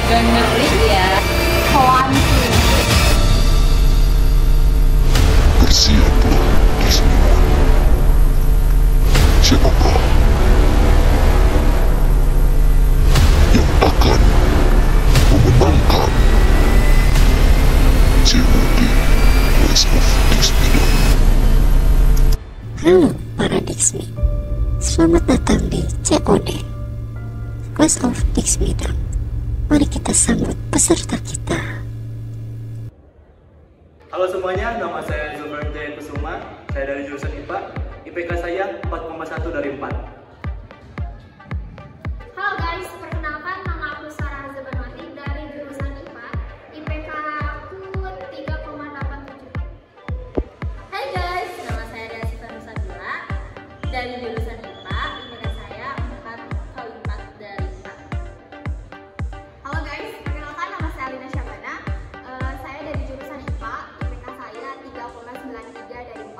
Gak ngeri ya. Hoan sih. Bersiaplah di semua. Siapakah yang akan memenangkan COD Rise of Dixmedon? Halo para Dixmi, selamat datang di COD Rise of Dixmedon. Mari kita sambut peserta kita. Halo semuanya, nama saya Zulfan Jaya Kusuma. Saya dari jurusan IPA. IPK saya 4,1 dari 4. Halo guys, perkenalkan nama aku Sarah Zabanwati dari jurusan IPA. IPK aku 3,87. Hai guys, nama saya Dea Nusantara dari jurusan IPA. IPK saya 4,4 dari 4. Halo guys, perkenalkan nama saya Alina Syabana. Saya dari jurusan IPA. IPK saya 3,93 dari 4.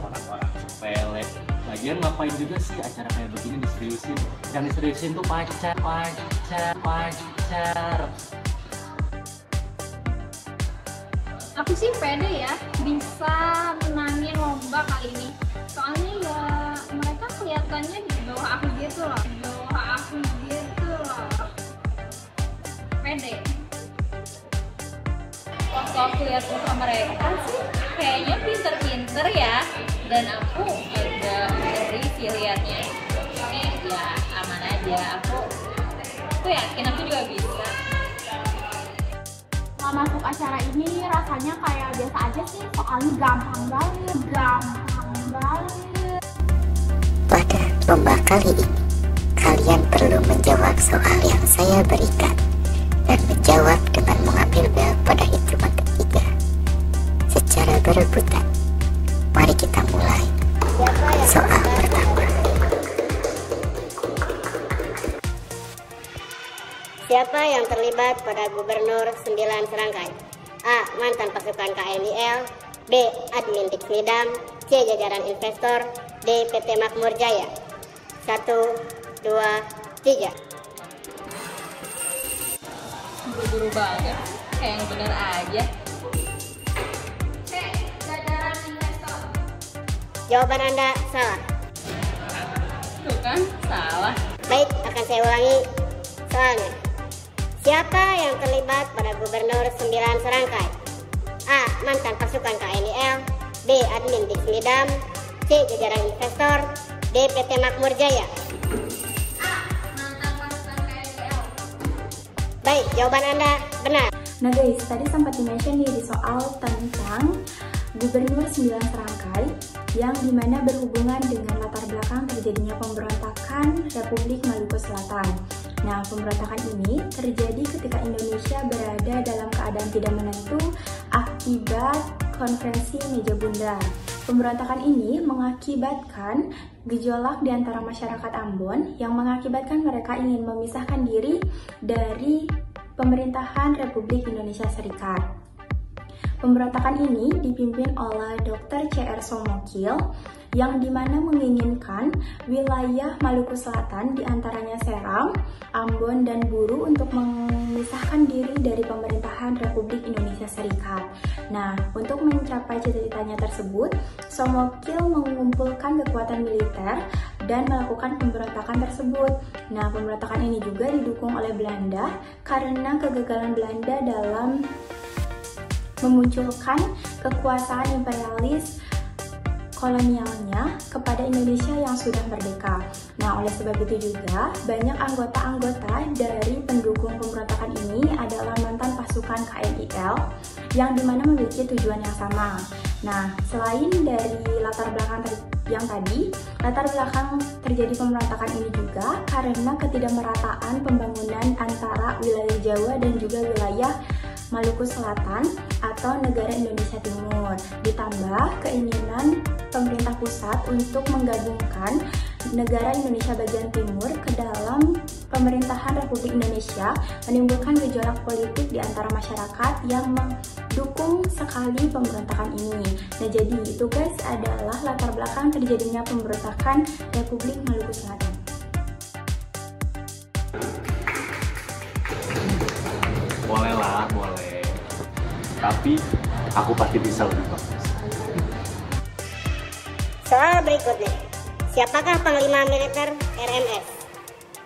Orang-orang sepele. Lagian ngapain juga sih acara kayak begini diseriusin? Yang diseriusin tuh pacar. Aku sih pede ya bisa menangin lomba kali ini. Soalnya ya mereka kelihatannya di bawah aku gitu loh. Pede. Waktu aku lihat muka mereka sih kayaknya pinter-pinter ya. Dan aku agak ngeri sih liatnya. Ya aman aja, aku yakin aku juga bisa. Nggak masuk acara ini rasanya kayak biasa aja sih. Soalnya gampang banget. Pada lomba kali ini, kalian perlu menjawab soal yang saya berikan dan menjawab dengan mengambil bel pada hitungan ketiga secara berebutan. Mari kita mulai. Soal pertama. Siapa yang terlibat pada Gubernur 9 Serangkai? A. Mantan pasukan KNIL. B. Admin Dixmedam. C. Jajaran investor. D. PT Makmur Jaya. 1, 2, 3. Buru-buru banget, kayak yang bener aja. C. Jajaran investor. Jawaban Anda salah. Tuh kan, salah. Baik, akan saya ulangi soalnya. Siapa yang terlibat pada Gubernur 9 Serangkai? A. Mantan pasukan KNIL. B. Admin Dixmedam. C. Jajaran investor. D. PT Makmur Jaya. A. Mantan pasukan KNIL. Baik, jawaban Anda benar. Nah guys, tadi sempat di-mention nih di soal tentang Gubernur 9 Serangkai yang dimana berhubungan dengan latar belakang terjadinya pemberontakan Republik Maluku Selatan. Nah, pemberontakan ini terjadi ketika Indonesia berada dalam keadaan tidak menentu akibat konferensi meja bundar. Pemberontakan ini mengakibatkan gejolak di antara masyarakat Ambon yang mengakibatkan mereka ingin memisahkan diri dari pemerintahan Republik Indonesia Serikat. Pemberontakan ini dipimpin oleh Dr. C.R. Somokil yang dimana menginginkan wilayah Maluku Selatan diantaranya Serang, Ambon, dan Buru untuk memisahkan diri dari pemerintahan Republik Indonesia Serikat. Nah, untuk mencapai cita-citanya tersebut, Somokil mengumpulkan kekuatan militer dan melakukan pemberontakan tersebut. Nah, pemberontakan ini juga didukung oleh Belanda karena kegagalan Belanda dalam memunculkan kekuasaan imperialis kolonialnya kepada Indonesia yang sudah merdeka. Nah, oleh sebab itu juga banyak anggota-anggota dari pendukung pemberontakan ini adalah mantan pasukan KNIL yang dimana memiliki tujuan yang sama. Nah, selain dari latar belakang yang tadi, latar belakang terjadi pemberontakan ini juga karena ketidakmerataan pembangunan antara wilayah Jawa dan juga wilayah Maluku Selatan atau negara Indonesia Timur, ditambah keinginan pemerintah pusat untuk menggabungkan negara Indonesia bagian timur ke dalam pemerintahan Republik Indonesia, menimbulkan gejolak politik di antara masyarakat yang mendukung sekali pemberontakan ini. Nah, jadi itu guys adalah latar belakang terjadinya pemberontakan Republik Maluku Selatan. tapi aku pasti bisa lebih bagus. Soal berikutnya, siapakah Panglima Militer RMS?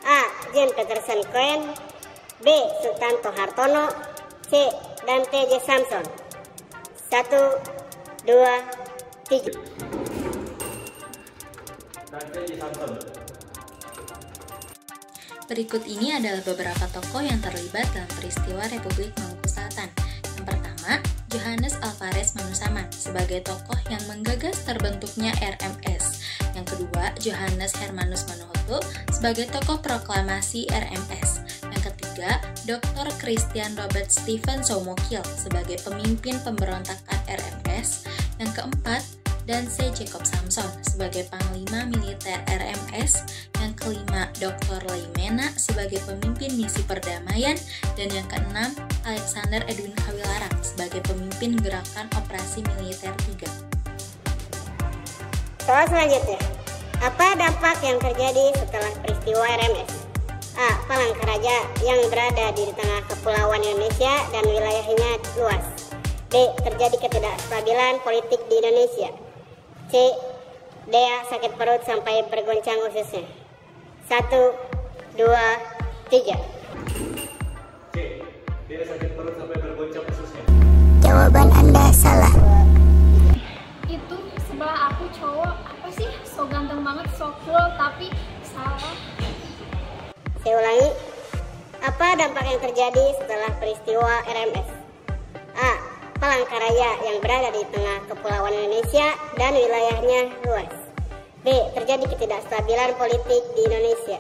A. Jen Peterson Koen, B. Sutanto Hartono, C. Dante J. Samson. 1, 2, 3. Dante J. Samson. Berikut ini adalah beberapa tokoh yang terlibat dalam peristiwa Republik Maluku Selatan. Yang pertama, Johannes Alvarez Manusaman sebagai tokoh yang menggagas terbentuknya RMS. Yang kedua, Johannes Hermanus Manohutu sebagai tokoh proklamasi RMS. Yang ketiga, Dr. Christian Robert Stephen Soumokil sebagai pemimpin pemberontakan RMS. Yang keempat, dan C. Jacob Samson sebagai Panglima Militer RMS. Yang kelima, Dr. Leimena sebagai pemimpin misi perdamaian. Dan yang keenam, Alexander Edwin Kawilarang sebagai pemimpin gerakan operasi militer 3. Soal selanjutnya, apa dampak yang terjadi setelah peristiwa RMS? A. Palangkaraya yang berada di tengah kepulauan Indonesia dan wilayahnya luas. B. Terjadi ketidakstabilan politik di Indonesia. C. Dea sakit perut sampai bergoncang ususnya. 1, 2, 3. C. Dia sakit perut sampai bergoncang ususnya. Jawaban Anda salah. Itu sebelah aku cowok apa sih? So ganteng banget, so cool, tapi salah. Saya ulangi. Apa dampak yang terjadi setelah peristiwa RMS? A. Palangkaraya yang berada di tengah kepulauan Indonesia dan wilayahnya luas. B. Terjadi ketidakstabilan politik di Indonesia.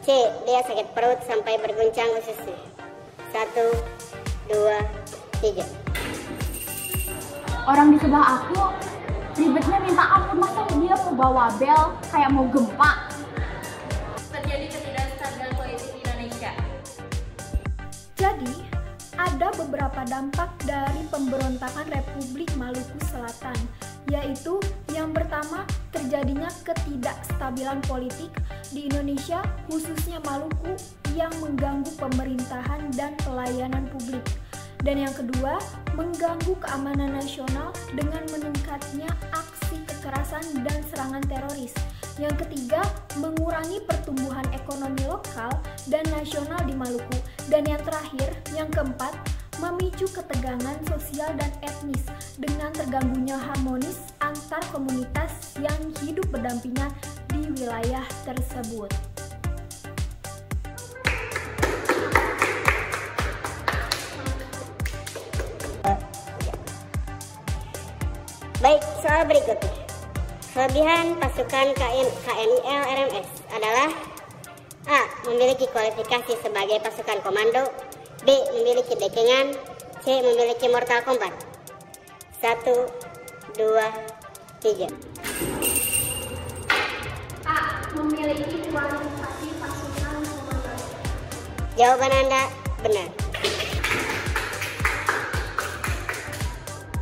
C. Dia sakit perut sampai berguncang ususnya. 1, 2, 3. Orang di sebelah aku ribetnya minta ampun, masa dia mau bawa bel kayak mau gempa. Terjadi ketidakstabilan politik di Indonesia. Jadi, ada beberapa dampak dari pemberontakan Republik Maluku Selatan, yaitu yang pertama, terjadinya ketidakstabilan politik di Indonesia, khususnya Maluku, yang mengganggu pemerintahan dan pelayanan publik. Dan yang kedua, mengganggu keamanan nasional dengan meningkatnya aksi kekerasan dan serangan teroris. Yang ketiga, mengurangi pertumbuhan ekonomi lokal dan nasional di Maluku. Dan yang terakhir, yang keempat, memicu ketegangan sosial dan etnis dengan terganggunya harmonis antar komunitas yang hidup berdampingan di wilayah tersebut. Baik, soal berikutnya. Kelebihan pasukan KNIL RMS adalah A. Memiliki kualifikasi sebagai pasukan komando. B. Memiliki dekengan. C. Memiliki mortal combat. 1, 2, 3. A. Memiliki kualifikasi pasukan komando. Jawaban Anda benar.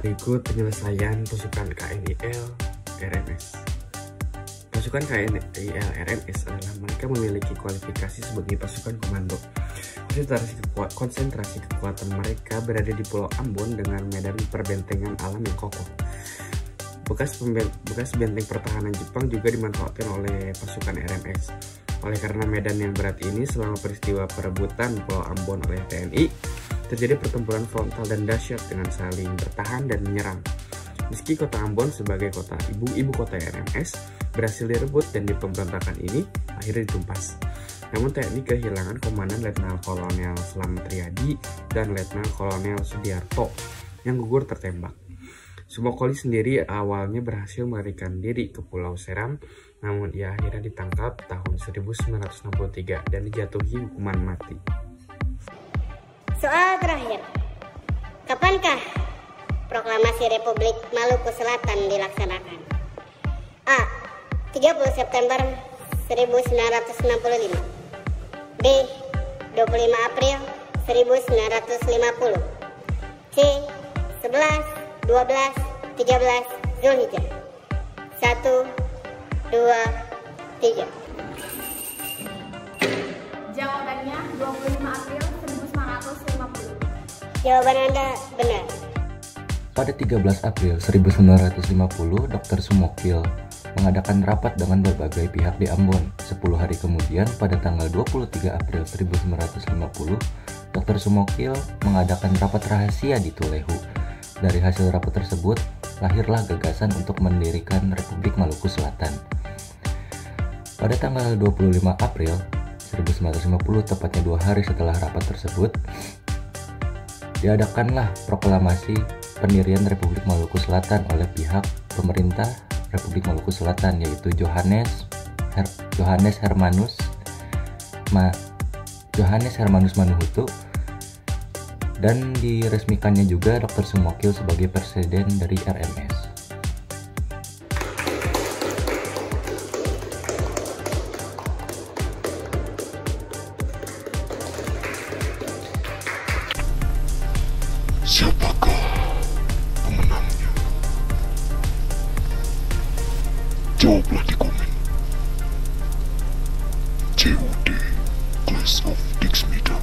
Berikut penyelesaian pasukan KNIL RMS. Pasukan KNIL RMS adalah mereka memiliki kualifikasi sebagai pasukan komando. Konsentrasi kekuatan mereka berada di Pulau Ambon dengan medan perbentengan alam yang kokoh. Bekas benteng pertahanan Jepang juga dimanfaatkan oleh pasukan RMS. Oleh karena medan yang berat ini, selama peristiwa perebutan Pulau Ambon oleh TNI, terjadi pertempuran frontal dan dahsyat dengan saling bertahan dan menyerang. Meski kota Ambon sebagai ibu kota RMS berhasil direbut dan di pemberontakan ini akhirnya ditumpas. Namun TNI kehilangan komandan Letnan Kolonel Slamet Riyadi dan Letnan Kolonel Sudiarto yang gugur tertembak. Sumokoli sendiri awalnya berhasil melarikan diri ke Pulau Seram, namun ia akhirnya ditangkap tahun 1963 dan dijatuhi hukuman mati. Soal terakhir, kapankah proklamasi Republik Maluku Selatan dilaksanakan? A. 30 September 1965. B. 25 April 1950. C. 11, 12, 13 Zulhijjah. 1, 2, 3. Jawabannya 25 April 1950. Jawaban Anda benar. Pada 13 April 1950, Dr. Sumokil mengadakan rapat dengan berbagai pihak di Ambon. 10 hari kemudian, pada tanggal 23 April 1950, Dr. Sumokil mengadakan rapat rahasia di Tulehu. Dari hasil rapat tersebut, lahirlah gagasan untuk mendirikan Republik Maluku Selatan. Pada tanggal 25 April 1950, tepatnya 2 hari setelah rapat tersebut, diadakanlah proklamasi pendirian Republik Maluku Selatan oleh pihak pemerintah Republik Maluku Selatan, yaitu Johannes Hermanus Manuhutu, dan diresmikannya juga Dr. Sumokil sebagai presiden dari RMS. Siapakah pemenangnya? Jawablah di komen. COD Clash of Dix Medan.